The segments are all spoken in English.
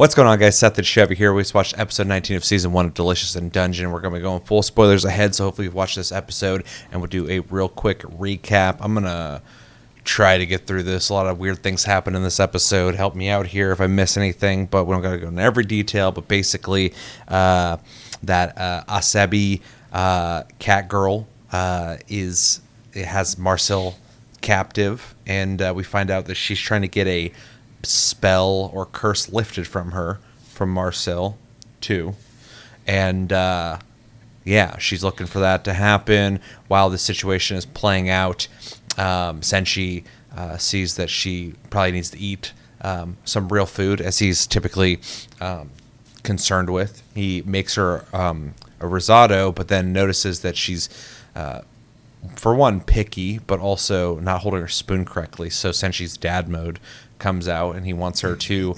What's going on, guys? Seth and Chevy here. We just watched episode 19 of season 1 of Delicious in Dungeon. We're going to be going full spoilers ahead, so hopefully you've watched this episode, and we'll do a real quick recap. I'm going to try to get through this. A lot of weird things happen in this episode. Help me out here if I miss anything, but we don't got to go into every detail. But basically, that Asabi cat girl has Marcel captive, and we find out that she's trying to get a spell or curse lifted from Marcel too, and she's looking for that to happen. While the situation is playing out, Senshi sees that she probably needs to eat some real food, as he's typically concerned with. He makes her a risotto, but then notices that she's for one picky, but also not holding her spoon correctly. So Senshi's dad mode comes out, and he wants her to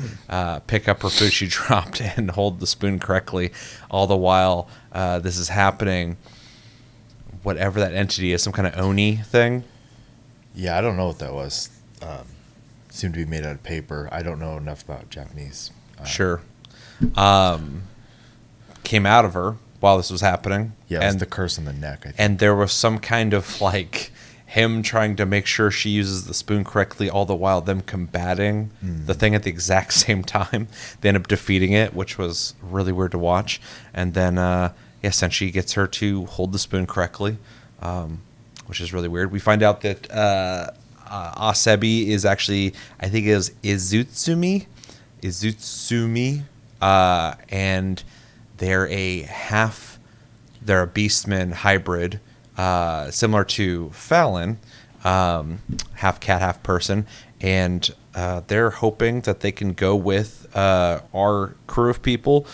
pick up her food she dropped and hold the spoon correctly. All the while this is happening, whatever that entity is, some kind of Oni thing. Yeah, I don't know what that was. Seemed to be made out of paper. I don't know enough about Japanese. Sure. Came out of her while this was happening. Yeah, it was the curse on the neck, I think. And there was some kind of him trying to make sure she uses the spoon correctly, all the while them combating the thing at the exact same time. They end up defeating it, which was really weird to watch. And then, Senshi gets her to hold the spoon correctly, which is really weird. We find out that Asabi is actually, I think it is Izutsumi, and they're a Beastman hybrid, similar to Fallon, half cat, half person, and they're hoping that they can go with our crew of people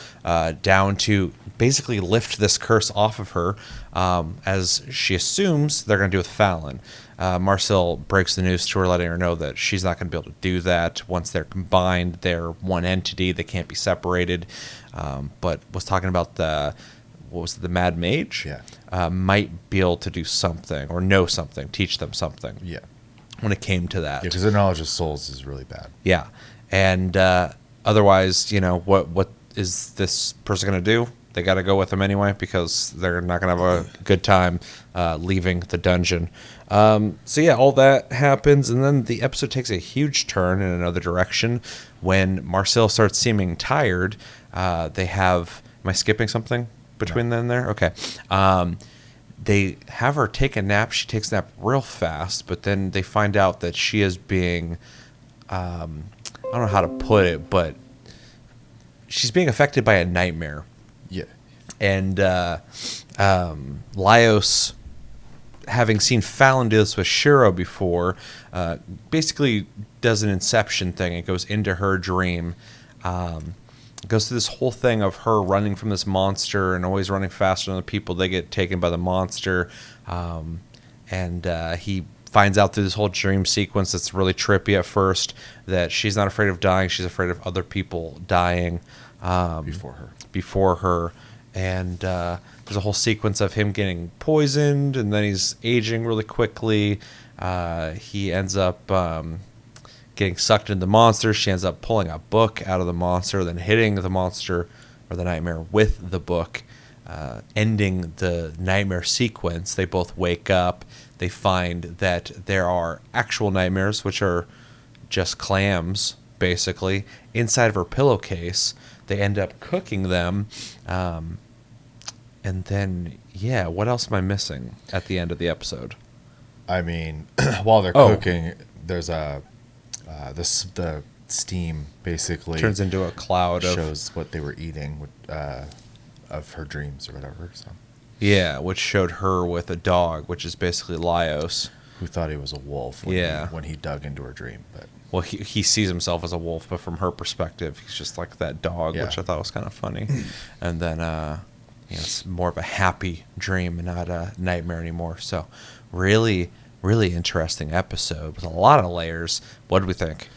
down to basically lift this curse off of her, as she assumes they're going to do with Fallon. Marcel breaks the news to her, letting her know that she's not going to be able to do that. Once they're combined, they're one entity. They can't be separated. But was talking about the Mad Mage? Yeah. Might be able to do something or know something, teach them something. Yeah. When it came to that. Yeah, because their knowledge of souls is really bad. Yeah. And otherwise, what is this person going to do? They got to go with them anyway, because they're not going to have a good time leaving the dungeon. All that happens, and then the episode takes a huge turn in another direction when Marcel starts seeming tired. They have... Am I skipping something between then and there? Okay. They have her take a nap. She takes a nap real fast, but then they find out that she is being... I don't know how to put it, but she's being affected by a nightmare. Yeah. And Laios, having seen Fallon do this with Shiro before, basically does an Inception thing. It goes into her dream. It goes through this whole thing of her running from this monster and always running faster than the people. They get taken by the monster. And he finds out through this whole dream sequence that's really trippy at first that she's not afraid of dying. She's afraid of other people dying before her. And there's a whole sequence of him getting poisoned, and then he's aging really quickly. He ends up getting sucked into the monster. She ends up pulling a book out of the monster, then hitting the monster or the nightmare with the book, ending the nightmare sequence. They both wake up. They find that there are actual nightmares, which are just clams, basically, inside of her pillowcase. They end up cooking them. And then, what else am I missing at the end of the episode? I mean, while they're cooking, there's the steam basically turns into a cloud shows what they were eating of her dreams or whatever. So which showed her with a dog, which is basically Laios, who thought he was a wolf when he dug into her dream. But well, he sees himself as a wolf, but from her perspective, he's just like that dog, which I thought was kind of funny. And then it's more of a happy dream and not a nightmare anymore. So really, really interesting episode with a lot of layers. What did we think?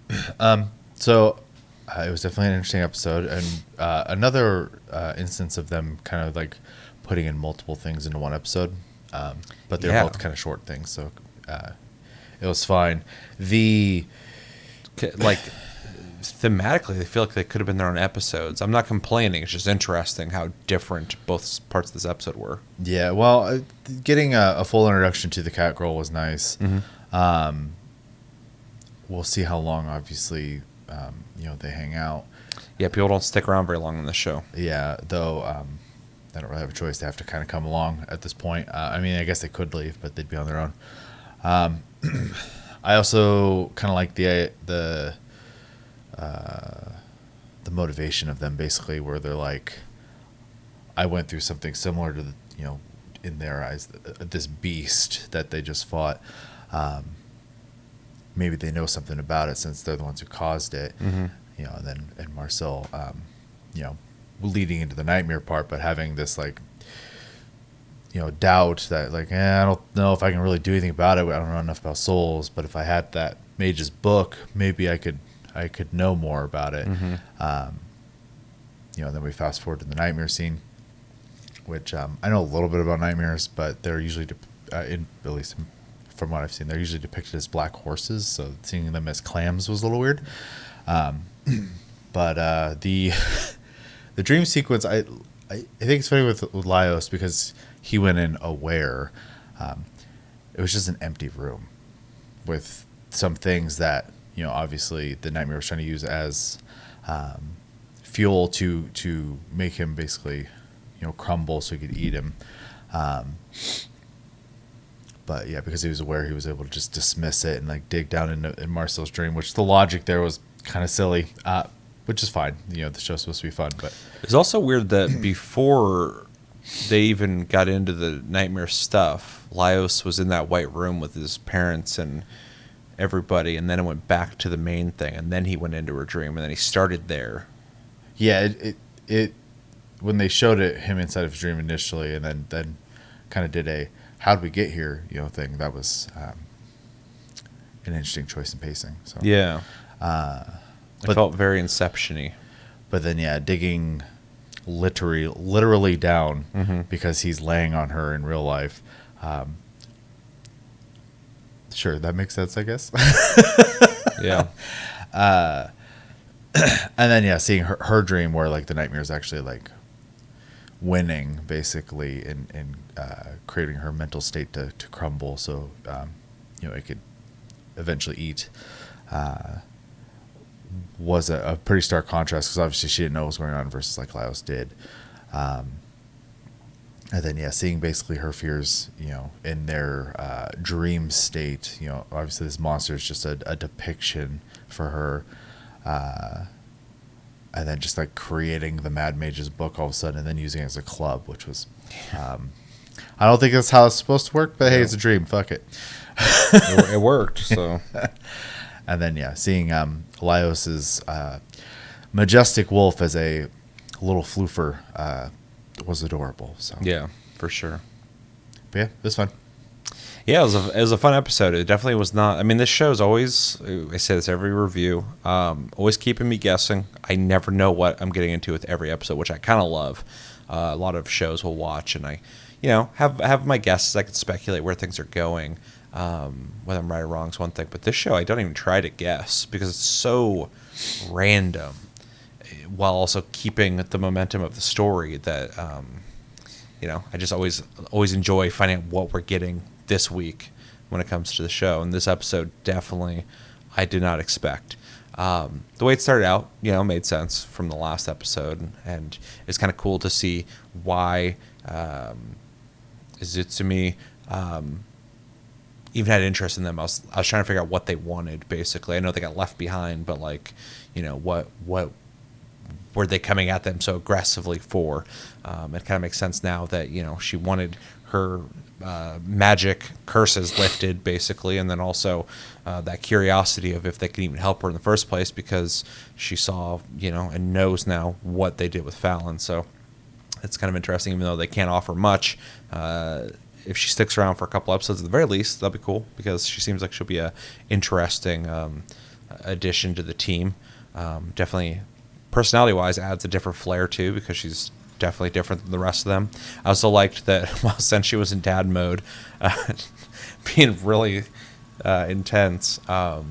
It was definitely an interesting episode, and another instance of them kind of like putting in multiple things into one episode, but they're both kind of short things, so it was fine. thematically, they feel like they could have been their own episodes. I'm not complaining. It's just interesting how different both parts of this episode were. Yeah, well, getting a full introduction to the Catgirl was nice. We'll see how long, obviously, they hang out. Yeah, people don't stick around very long in this show. Yeah, though they don't really have a choice. They have to kind of come along at this point. I mean, I guess they could leave, but they'd be on their own. I also kind of like the motivation of them, basically, where they're like, I went through something similar to in their eyes, this beast that they just fought. Maybe they know something about it since they're the ones who caused it. And Marcel, leading into the nightmare part, but having this doubt that I don't know if I can really do anything about it. I don't know enough about souls, but if I had that mage's book, maybe I could know more about it. Then we fast forward to the nightmare scene, which I know a little bit about nightmares, but they're usually, at least from what I've seen, they're usually depicted as black horses. So seeing them as clams was a little weird. But the dream sequence, I think it's funny with Laios because he went in aware. It was just an empty room with some things that obviously the nightmare was trying to use as fuel to make him basically crumble so he could eat him. But yeah, because he was aware, he was able to just dismiss it and dig down in Marcel's dream, which the logic there was kind of silly, which is fine. The show's supposed to be fun, but it's also weird that before they even got into the nightmare stuff, Laios was in that white room with his parents and everybody, and then it went back to the main thing, and then he went into her dream, and then he started there. Yeah, it when they showed it him inside of his dream initially, and then kind of did a how'd we get here thing, that was an interesting choice in pacing. So yeah, it felt very Inception-y. But then digging literally down because he's laying on her in real life. Sure, that makes sense, I guess. Yeah. And then seeing her dream where the nightmare is actually winning basically and creating her mental state to crumble so it could eventually eat was a pretty stark contrast because obviously she didn't know what was going on versus Laios did. And then seeing basically her fears in their dream state. Obviously this monster is just a depiction for her. And then just creating the Mad Mage's book all of a sudden and then using it as a club, which was I don't think that's how it's supposed to work, but hey, it's a dream, fuck it. It worked. So and then seeing Laios's majestic wolf as a little floofer was adorable. So yeah, for sure. But yeah, it was fun. Yeah, it was a fun episode. It definitely was not. I mean, this show's always, I say this every review, always keeping me guessing. I never know what I'm getting into with every episode, which I kind of love. A lot of shows we'll watch, and I, have my guesses. I can speculate where things are going. Whether I'm right or wrong is one thing, but this show I don't even try to guess because it's so random, while also keeping the momentum of the story. That I just always enjoy finding out what we're getting this week when it comes to the show. And this episode definitely I did not expect. The way it started out, made sense from the last episode, and it's kind of cool to see why Izutsume even had interest in them. I was trying to figure out what they wanted, basically. I know they got left behind, but what were they coming at them so aggressively for? It kind of makes sense now that she wanted her magic curses lifted, basically, and then also that curiosity of if they could even help her in the first place, because she saw and knows now what they did with Fallon. So it's kind of interesting, even though they can't offer much. If she sticks around for a couple episodes at the very least, that'll be cool, because she seems like she'll be a interesting addition to the team. Definitely personality-wise adds a different flair too, because she's definitely different than the rest of them. I also liked that since she was in dad mode, being really intense, trying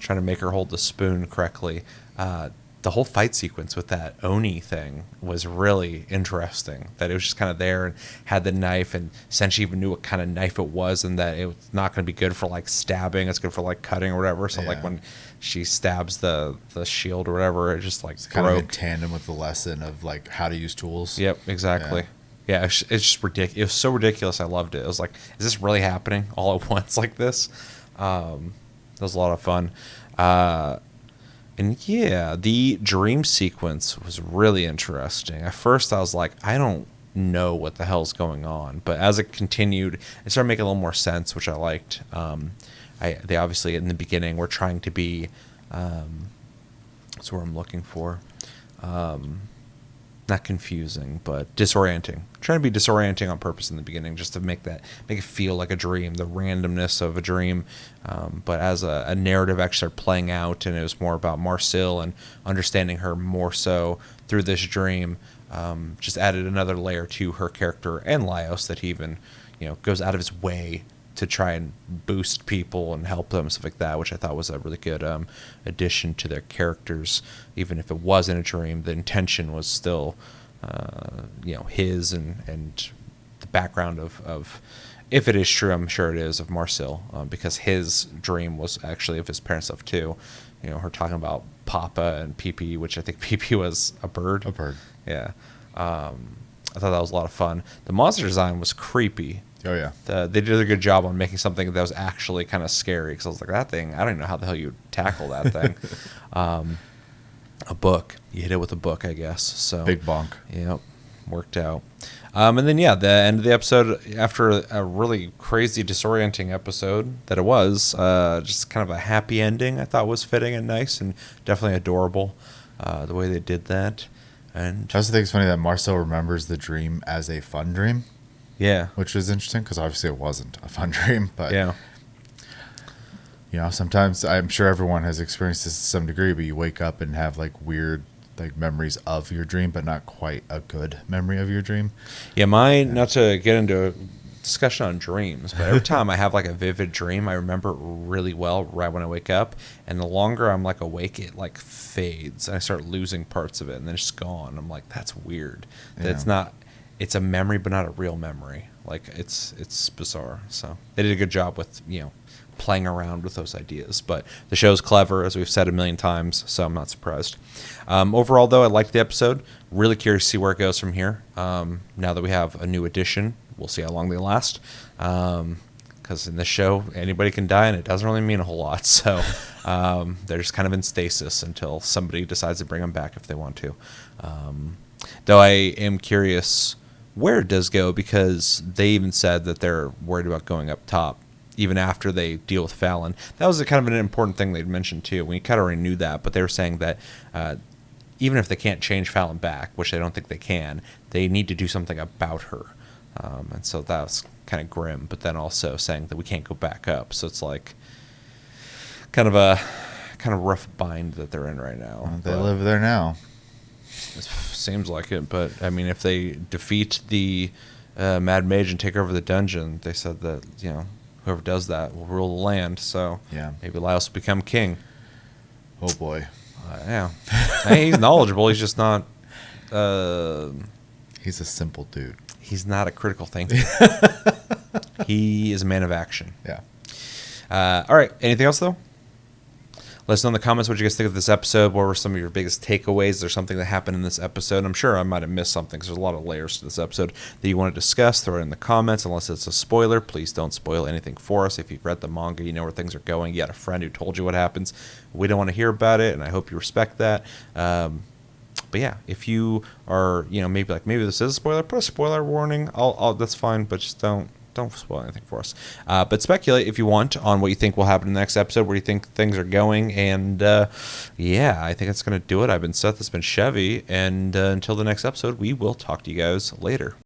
to make her hold the spoon correctly. the whole fight sequence with that Oni thing was really interesting. That it was just kind of there and had the knife, and Senshi even knew what kind of knife it was, and that it was not going to be good for like stabbing. It's good for like cutting or whatever. So like when she stabs the shield or whatever, it just like It's broke. kind of in tandem with the lesson of like how to use tools. Yep, exactly. Yeah, it's just ridiculous. It was so ridiculous. I loved it. It was like, is this really happening all at once like this? That was a lot of fun. And yeah, the dream sequence was really interesting. At first, I was like, I don't know what the hell's going on. But as it continued, it started making a little more sense, which I liked. They obviously, in the beginning, were trying to be, that's what I'm looking for. Not confusing, but disorienting. Trying to be disorienting on purpose in the beginning, just to make it feel like a dream, the randomness of a dream. But as a narrative actually started playing out, and it was more about Marcille and understanding her more so through this dream, just added another layer to her character and Laios, that he even, goes out of his way to try and boost people and help them, stuff like that, which I thought was a really good addition to their characters. Even if it wasn't a dream, the intention was still, his and the background of, if it is true, I'm sure it is, of Marcille, because his dream was actually of his parents' stuff too. Her talking about Papa and Pee-Pee, which I think Pee-Pee was a bird. A bird. Yeah. I thought that was a lot of fun. The monster design was creepy. Oh, yeah. They did a good job on making something that was actually kind of scary, because I was like, that thing, I don't even know how the hell you would tackle that thing. A book. You hit it with a book, I guess. So Big bonk. Yep. Worked out. And then, yeah, the end of the episode, after a really crazy, disorienting episode that it was, just kind of a happy ending, I thought was fitting and nice and definitely adorable, the way they did that. And I also think it's funny that Marcel remembers the dream as a fun dream. yeah. Which was interesting, because obviously it wasn't a fun dream. But, Yeah. Sometimes I'm sure everyone has experienced this to some degree, but you wake up and have like weird like memories of your dream, but not quite a good memory of your dream. Yeah, mine, not to get into a discussion on dreams, but every time I have like a vivid dream, I remember it really well right when I wake up. And the longer I'm like awake, it like fades and I start losing parts of it, and then it's gone. I'm like, that's weird. That it's not, it's a memory, but not a real memory. Like it's bizarre. So they did a good job with, playing around with those ideas. But the show's clever, as we've said a million times, so I'm not surprised. Overall, though, I liked the episode. Really curious to see where it goes from here. Now that we have a new edition, we'll see how long they last. Because in this show, anybody can die, and it doesn't really mean a whole lot. So they're just kind of in stasis until somebody decides to bring them back if they want to. Though I am curious where it does go, because they even said that they're worried about going up top, even after they deal with Fallon. That was a kind of an important thing they'd mentioned too. We kind of already knew that, but they were saying that even if they can't change Fallon back, which I don't think they can, they need to do something about her. And so that was kind of grim, but then also saying that we can't go back up. So it's like kind of a rough bind that they're in right now. They live there now. It seems like it, but I mean, if they defeat the Mad Mage and take over the dungeon, they said that, whoever does that will rule the land. So Yeah. maybe Laios will become king. Oh boy. Yeah. Hey, he's knowledgeable. He's just not. He's a simple dude. He's not a critical thinker. He is a man of action. Yeah. All right. Anything else though? Let us know in the comments what you guys think of this episode. What were some of your biggest takeaways? Is there something that happened in this episode? I'm sure I might have missed something, because there's a lot of layers to this episode that you want to discuss. Throw it in the comments. Unless it's a spoiler, please don't spoil anything for us. If you've read the manga, you know where things are going. You had a friend who told you what happens. We don't want to hear about it, and I hope you respect that. But yeah, if you are, maybe this is a spoiler, put a spoiler warning. I'll that's fine, but just don't spoil anything for us. But speculate if you want on what you think will happen in the next episode, where you think things are going. And yeah, I think that's going to do it. I've been Seth, it's been Chevy, and until the next episode, we will talk to you guys later.